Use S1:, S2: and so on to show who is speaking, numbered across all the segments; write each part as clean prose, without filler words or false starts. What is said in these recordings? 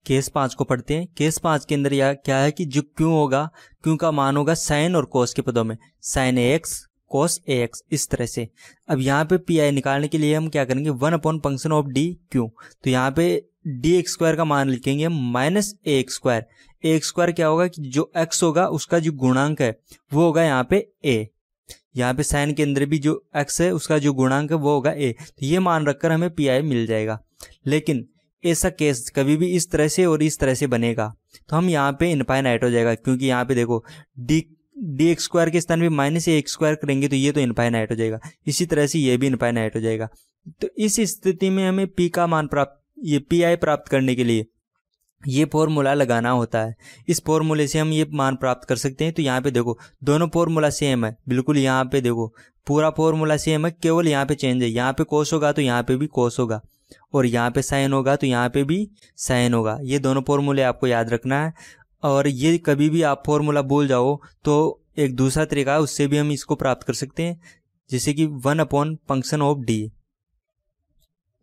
S1: Case 5 को पढ़ते हैं। केस 5 के अंदर यह क्या है कि जो क्यू होगा, क्यू का मान होगा साइन और कोस के पदों में, साइन ए एक्स कोस ए एक्स, इस तरह से। अब यहाँ पे पी आई निकालने के लिए हम क्या करेंगे, 1 upon function of D Q. तो यहाँ पे डी एक्स स्क्वायर का मान लिखेंगे माइनस ए एक्स स्क्वायर। ए एक्स स्क्वायर क्या होगा कि जो एक्स होगा उसका जो गुणांक है वो होगा यहाँ पे ए। यहाँ पे साइन के अंदर भी जो एक्स है उसका जो गुणांक है वो होगा ए। तो ये मान रखकर हमें पी आई मिल जाएगा। लेकिन ऐसा केस कभी भी इस तरह से और इस तरह से बनेगा तो हम यहाँ पे इनफाइनाइट हो जाएगा, क्योंकि यहाँ पे देखो डी एक्स स्क्वायर के स्थान पे माइनस ए एक्स स्क्वायर करेंगे तो ये तो इनफाइनाइट हो जाएगा, इसी तरह से ये भी इनफाइनाइट हो जाएगा। तो इस स्थिति में हमें पी का मान ये पी आई प्राप्त करने के लिए ये फॉर्मूला लगाना होता है। इस फॉर्मूले से हम ये मान प्राप्त कर सकते हैं। तो यहाँ पे देखो दोनों फॉर्मूला सेम है, बिल्कुल यहाँ पे देखो पूरा फॉर्मूला सेम है, केवल यहाँ पे चेंज है। यहाँ पे कोस होगा तो यहाँ पे भी कोस होगा, और यहाँ पे साइन होगा तो यहाँ पे भी साइन होगा। ये दोनों फॉर्मूले आपको याद रखना है। और ये कभी भी आप फॉर्मूला भूल जाओ तो एक दूसरा तरीका है, उससे भी हम इसको प्राप्त कर सकते हैं, जैसे कि 1 अपॉन फंक्शन ऑफ डी,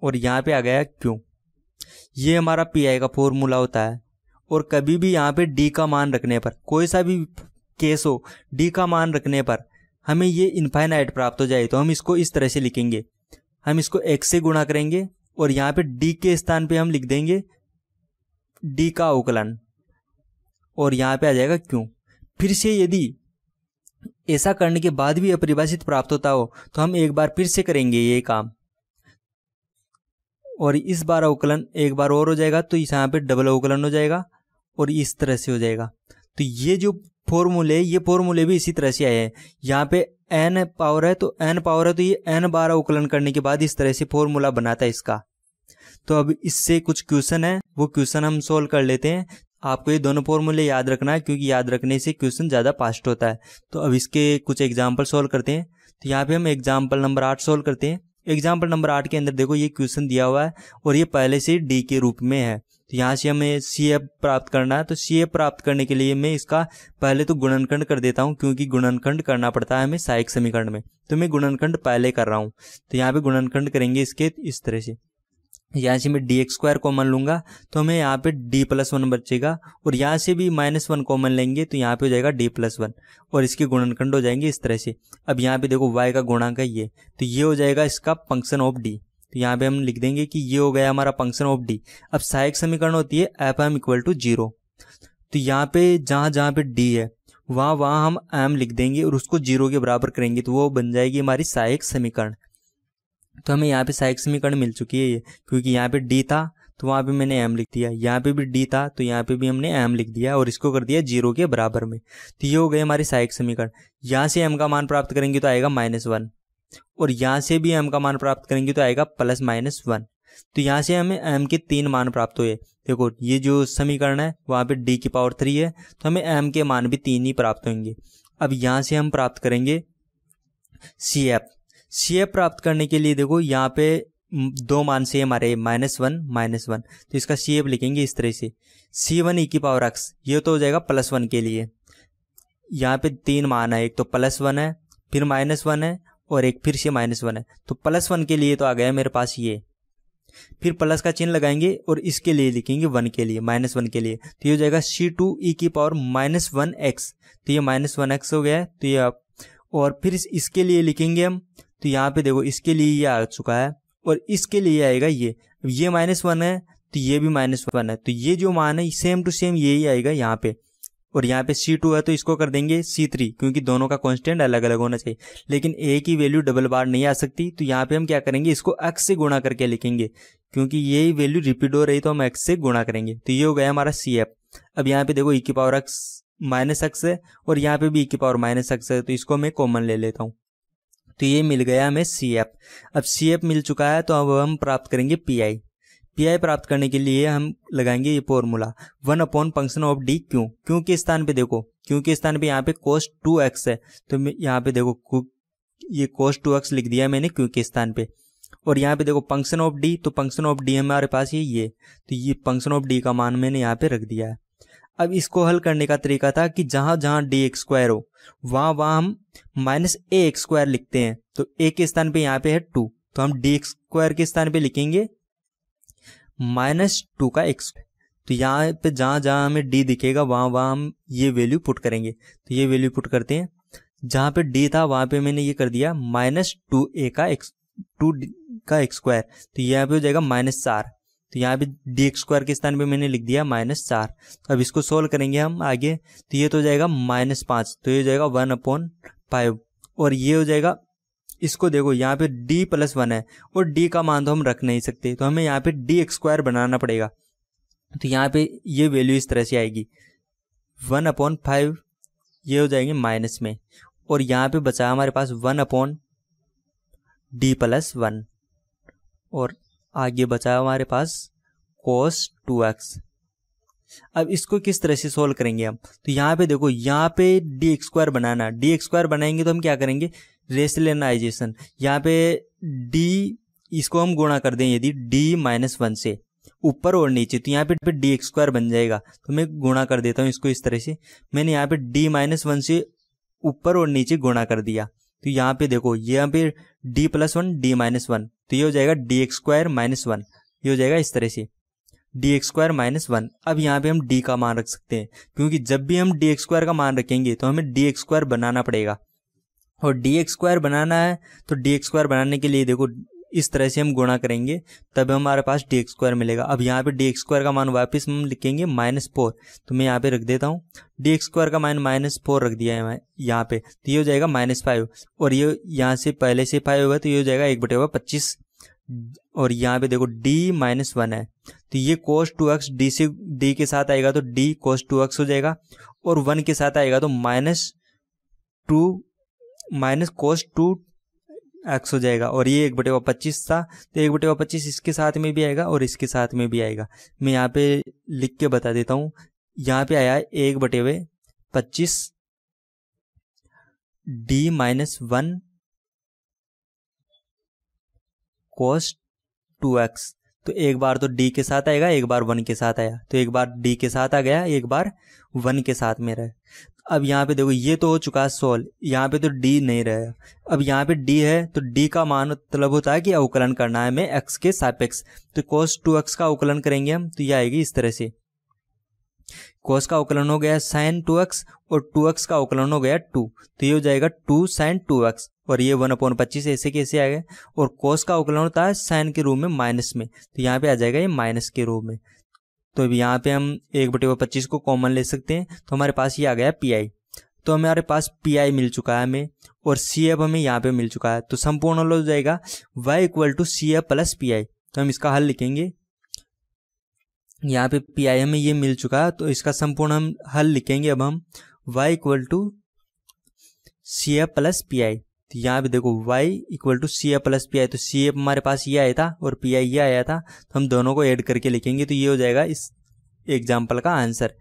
S1: और यहाँ पे आ गया क्यू। ये हमारा पी आई का फॉर्मूला होता है। और कभी भी यहाँ पे डी का मान रखने पर, कोई सा भी केस हो, डी का मान रखने पर हमें ये इनफाइनाइट प्राप्त हो जाए तो हम इसको इस तरह से लिखेंगे, हम इसको x से गुणा करेंगे और यहाँ पे डी के स्थान पे हम लिख देंगे डी का अवकलन, और यहाँ पे आ जाएगा क्यू। फिर से यदि ऐसा करने के बाद भी अपरिभाषित प्राप्त होता हो तो हम एक बार फिर से करेंगे ये काम, और इस बार अवकलन एक बार और हो जाएगा तो इस यहाँ पे डबल अवकलन हो जाएगा और इस तरह से हो जाएगा। तो ये जो फॉर्मूले, ये फॉर्मूले भी इसी तरह से आए हैं। यहाँ पे n पावर है तो n पावर है तो ये n बार अवकलन करने के बाद इस तरह से फॉर्मूला बनाता है इसका। तो अब इससे कुछ क्वेश्चन है, वो क्वेश्चन हम सोल्व कर लेते हैं। आपको ये दोनों फॉर्मूले याद रखना है, क्योंकि याद रखने से क्वेश्चन ज़्यादा फास्ट होता है। तो अब इसके कुछ एग्जाम्पल सोल्व करते हैं। तो यहाँ पे हम एग्जाम्पल नंबर 8 सोल्व करते हैं। एग्जाम्पल नंबर 8 के अंदर देखो ये क्वेश्चन दिया हुआ है और ये पहले से डी के रूप में है। तो यहाँ से हमें सी एफ प्राप्त करना है। तो सी एफ प्राप्त करने के लिए मैं इसका पहले तो गुणनखंड कर देता हूँ, क्योंकि गुणनखंड करना पड़ता है हमें सहायक समीकरण में। तो मैं गुणनखंड पहले कर रहा हूँ। तो यहाँ पे गुणनखंड करेंगे इसके इस तरह से। यहाँ से मैं डी एक्स स्क्वायर कॉमन लूंगा तो हमें यहाँ पे डी प्लस 1 बचेगा, और यहाँ से भी -1 कॉमन लेंगे तो यहाँ पे हो जाएगा डी प्लस 1, और इसके गुणनखंड हो जाएंगे इस तरह से। अब यहाँ पे देखो y का गुणांक है ये, तो ये हो जाएगा इसका फंक्शन ऑफ डी। तो यहाँ पे हम लिख देंगे कि ये हो गया हमारा फंक्शन ऑफ डी। अब सहायक समीकरण होती है एफ एम इक्वल टू 0। तो यहाँ पे जहाँ जहाँ पे डी है वहाँ हम एम लिख देंगे और उसको 0 के बराबर करेंगे, तो वो बन जाएगी हमारी सहायक समीकरण। तो हमें यहाँ पे सहायक समीकरण मिल चुकी है ये, क्योंकि यहाँ पे डी था तो वहाँ पे मैंने एम लिख दिया, यहाँ पे भी डी था तो यहाँ पे भी हमने एम लिख दिया और इसको कर दिया 0 के बराबर में। तो ये हो गए हमारे सहायक समीकरण। यहाँ से एम का मान प्राप्त करेंगे तो आएगा -1, और यहाँ से भी एम का मान प्राप्त करेंगे तो आएगा +-1। तो यहाँ से हमें एम के 3 मान प्राप्त हुए। देखो ये जो समीकरण है वहाँ पे डी की पावर 3 है, तो हमें एम के मान भी 3 ही प्राप्त होंगे। अब यहाँ से हम प्राप्त करेंगे सी एफ। सी एफ प्राप्त करने के लिए देखो यहाँ पे 2 मान से हमारे -1, तो इसका सी एफ लिखेंगे इस तरह से C1 e की पावर x, ये तो हो जाएगा +1 के लिए। यहाँ पे 3 मान है, एक तो +1 है, फिर -1 है और एक फिर से -1 है। तो +1 के लिए तो आ गया मेरे पास ये, फिर प्लस का चिन्ह लगाएंगे और इसके लिए लिखेंगे 1 के लिए, -1 के लिए। तो ये हो जाएगा C2 e की पावर -1x, तो ये -1x हो गया है। तो ये और फिर इसके लिए लिखेंगे हम, तो यहाँ पे देखो इसके लिए ये आ चुका है और इसके लिए आएगा ये -1 है तो ये भी -1 है। तो ये जो मान है सेम टू सेम यही आएगा यहाँ पे, और यहाँ पे C2 है तो इसको कर देंगे C3, क्योंकि दोनों का कांस्टेंट अलग अलग होना चाहिए। लेकिन a की वैल्यू डबल बार नहीं आ सकती, तो यहाँ पे हम क्या करेंगे, इसको x से गुणा करके लिखेंगे, क्योंकि यही वैल्यू रिपीट हो रही तो हम x से गुणा करेंगे। तो ये हो गया हमारा CF। अब यहाँ पे देखो e की पावर x -x है और यहाँ पे भी e की पावर -x है, तो इसको मैं कॉमन ले लेता हूँ। तो ये मिल गया हमें CF। अब CF मिल चुका है तो अब हम प्राप्त करेंगे PI। PI प्राप्त करने के लिए हम लगाएंगे ये formula 1 upon function of D Q. Q के स्थान पे देखो, क्यू के स्थान पे यहाँ पे cos 2x है, तो यहाँ पे देखो ये cos 2x लिख दिया मैंने क्यू के स्थान पे। और यहाँ पे देखो फंक्शन ऑफ डी, तो फंक्शन ऑफ डी हमारे पास ये, तो ये फंक्शन ऑफ डी का मान मैंने यहाँ पे रख दिया है। अब इसको हल करने का तरीका था कि जहां जहां डी एक्स स्क्वायर हो वहां हम -ax² लिखते हैं। तो a के स्थान पे यहाँ पे है 2, तो हम डी एक्स स्क्वायर के स्थान पे लिखेंगे -2 का x। तो यहाँ पे जहाँ जहाँ हमें डी दिखेगा वहाँ वहाँ हम ये वैल्यू पुट करेंगे। तो ये वैल्यू पुट करते हैं। जहाँ पे डी था वहाँ पे मैंने ये कर दिया -2a का एक्स स्क्वायर, तो यहाँ पे हो जाएगा -4। तो यहाँ पे डी एक्स स्क्वायर के स्थान पे मैंने लिख दिया -4। अब इसको सोल्व करेंगे हम आगे, तो ये तो हो जाएगा -5, तो ये हो जाएगा 1/5। और ये हो जाएगा, इसको देखो यहाँ पे d + 1 है और d का मान तो हम रख नहीं सकते, तो हमें यहाँ पे डी एक्स स्क्वायर बनाना पड़ेगा। तो यहाँ पे ये वैल्यू इस तरह से आएगी 1/5, ये हो जाएंगे माइनस में, और यहाँ पे बचा हमारे पास 1/d + 1, और आगे बचा हमारे पास cos 2x। अब इसको किस तरह से सोल्व करेंगे हम, तो यहाँ पे देखो, यहाँ पे डी एक्स स्क्वायर बनाना, डी एक्स स्क्वायर बनाएंगे तो हम क्या करेंगे, रेशनलाइजेशन। यहाँ पे डी, इसको हम गुणा कर दें यदि d - 1 से ऊपर और नीचे, तो यहाँ पे डी एक्स स्क्वायर बन जाएगा। तो मैं गुणा कर देता हूँ इसको इस तरह से, मैंने यहाँ पे d - 1 से ऊपर और नीचे गुणा कर दिया। तो यहाँ पे देखो, यहाँ पे d + 1 d - 1, तो ये हो जाएगा डी एक्स स्क्वायर -1, ये हो जाएगा इस तरह से डी एक्स स्क्वायर -1। अब यहाँ पे हम d का मान रख सकते हैं, क्योंकि जब भी हम डी एक्स स्क्वायर का मान रखेंगे तो हमें डी एक्स स्क्वायर बनाना पड़ेगा, और डी एक्स स्क्वायर बनाना है तो डी एक्स स्क्वायर बनाने के लिए देखो इस तरह से हम गुणा करेंगे, तब हमारे पास डी एक्स स्क्वायर मिलेगा। अब यहाँ पे डी एक्स स्क्वायर का मान वापस हम लिखेंगे -4, तो मैं यहाँ पे रख देता हूँ, डी एक्स स्क्वायर का मान -4 रख दिया है यहाँ पे, तो ये हो जाएगा -5, और ये यहाँ से पहले से 5 होगा, तो ये हो जाएगा 1/25। और यहाँ पे देखो d - 1 है, तो ये cos 2x d के साथ आएगा तो d cos 2x हो जाएगा, और 1 के साथ आएगा तो -cos 2x हो जाएगा, और ये 1/25 था, तो 1/25 इसके साथ में भी आएगा और इसके साथ में भी आएगा। मैं यहाँ पे लिख के बता देता हूँ, यहाँ पे आया 1/25 d - 1 cos 2x। तो एक बार तो d के साथ आएगा, एक बार 1 के साथ आया, तो एक बार d के साथ आ गया, एक बार 1 के साथ में रहा। अब यहाँ पे देखो, ये तो हो चुका है सोल्व, यहाँ पे तो d नहीं रहा। अब यहाँ पे d है, तो d का मान मतलब होता है कि अवकलन करना है हमें x के सापेक्ष, तो cos 2x का अवकलन करेंगे हम, तो ये आएगी इस तरह से, cos का अवकलन हो गया sin 2x और 2x का अवकलन हो गया 2, तो ये हो जाएगा 2 sin 2x, और ये 1/25 ऐसे कैसे आ गया, और cos का अवकलन होता है sin के रूप में माइनस में, तो यहाँ पे आ जाएगा ये माइनस के रूप में। तो अब यहाँ पे हम 1/25 को कॉमन ले सकते हैं, तो हमारे पास ये आ गया pi। तो हमारे पास pi मिल चुका है हमें, और CF हमें यहाँ पे मिल चुका है, तो संपूर्ण हल हो जाएगा y = CF + pi। तो हम इसका हल लिखेंगे, यहाँ पे pi हमें ये मिल चुका है, तो इसका संपूर्ण हम हल लिखेंगे अब हम y = CF + pi। तो यहाँ पे देखो y = CF + pi, तो CF हमारे पास ये आया था और pi ये आया था, तो हम दोनों को ऐड करके लिखेंगे, तो ये हो जाएगा इस एग्जाम्पल का आंसर।